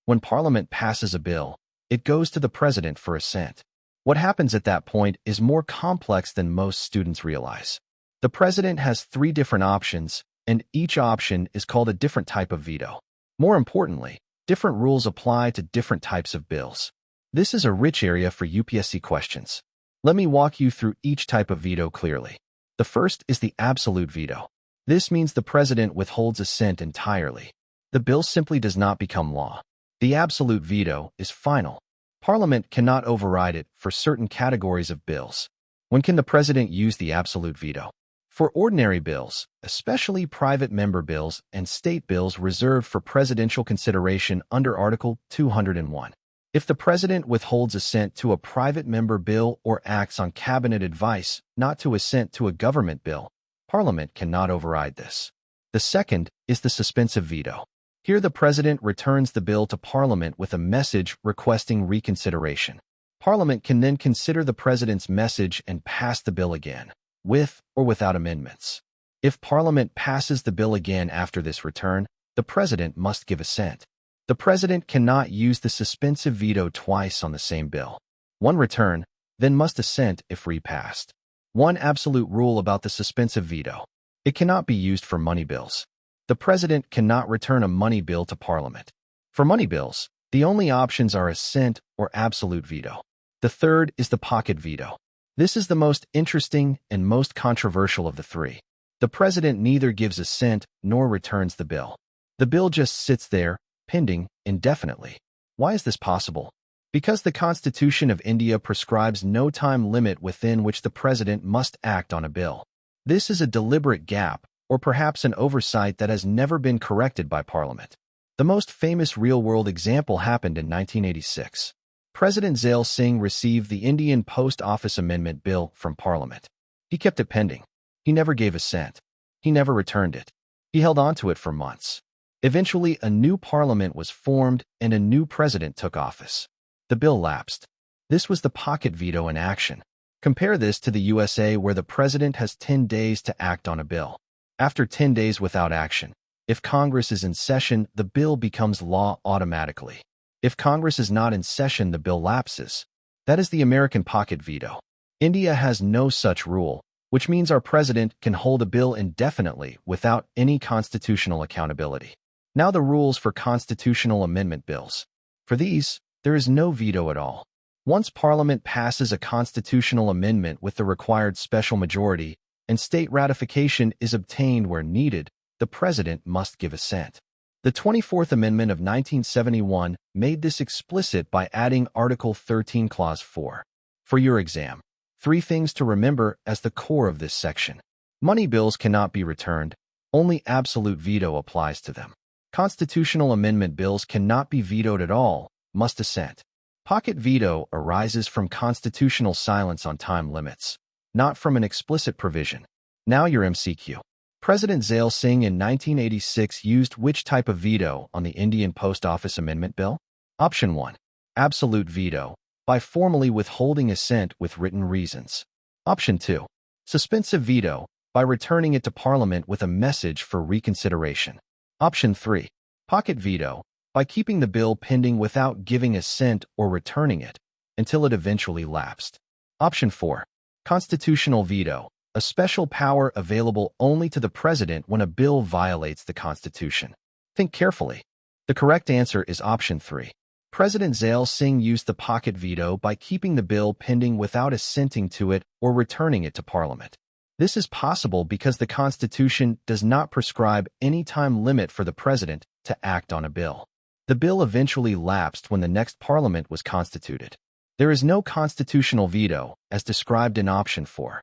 When Parliament passes a bill, it goes to the President for assent. What happens at that point is more complex than most students realize. The President has 3 different options, and each option is called a different type of veto. More importantly, different rules apply to different types of bills. This is a rich area for UPSC questions. Let me walk you through each type of veto clearly. The first is the absolute veto. This means the President withholds assent entirely. The bill simply does not become law. The absolute veto is final. Parliament cannot override it for certain categories of bills. When can the President use the absolute veto? For ordinary bills, especially private member bills and state bills reserved for presidential consideration under Article 201. If the President withholds assent to a private member bill or acts on cabinet advice not to assent to a government bill, Parliament cannot override this. The second is the suspensive veto. Here the President returns the bill to Parliament with a message requesting reconsideration. Parliament can then consider the President's message and pass the bill again, with or without amendments. If Parliament passes the bill again after this return, the President must give assent. The President cannot use the suspensive veto twice on the same bill. One return, then must assent if repassed. One absolute rule about the suspensive veto. It cannot be used for money bills. The President cannot return a money bill to Parliament. For money bills, the only options are assent or absolute veto. The third is the pocket veto. This is the most interesting and most controversial of the 3. The President neither gives assent nor returns the bill. The bill just sits there, pending, indefinitely. Why is this possible? Because the Constitution of India prescribes no time limit within which the President must act on a bill. This is a deliberate gap, or perhaps an oversight that has never been corrected by Parliament. The most famous real-world example happened in 1986. President Zail Singh received the Indian Post Office Amendment Bill from Parliament. He kept it pending. He never gave assent. He never returned it. He held on to it for months. Eventually, a new Parliament was formed and a new President took office. The bill lapsed. This was the pocket veto in action. Compare this to the USA, where the President has 10 days to act on a bill. After 10 days without action, if Congress is in session, the bill becomes law automatically. If Congress is not in session, the bill lapses. That is the American pocket veto. India has no such rule, which means our President can hold a bill indefinitely without any constitutional accountability. Now the rules for constitutional amendment bills. For these, there is no veto at all. Once Parliament passes a constitutional amendment with the required special majority, and state ratification is obtained where needed, the President must give assent. The 24th Amendment of 1971 made this explicit by adding Article 13, Clause 4. For your exam, 3 things to remember as the core of this section. Money bills cannot be returned. Only absolute veto applies to them. Constitutional amendment bills cannot be vetoed at all, must assent. Pocket veto arises from constitutional silence on time limits, not from an explicit provision. Now your MCQ. President Zail Singh in 1986 used which type of veto on the Indian Post Office Amendment Bill? Option 1. Absolute veto, by formally withholding assent with written reasons. Option 2. Suspensive veto, by returning it to Parliament with a message for reconsideration. Option 3. Pocket veto, by keeping the bill pending without giving assent or returning it until it eventually lapsed. Option 4. Constitutional veto, a special power available only to the President when a bill violates the Constitution. Think carefully. The correct answer is Option 3. President Zail Singh used the pocket veto by keeping the bill pending without assenting to it or returning it to Parliament. This is possible because the Constitution does not prescribe any time limit for the President to act on a bill. The bill eventually lapsed when the next Parliament was constituted. There is no constitutional veto, as described in Option 4.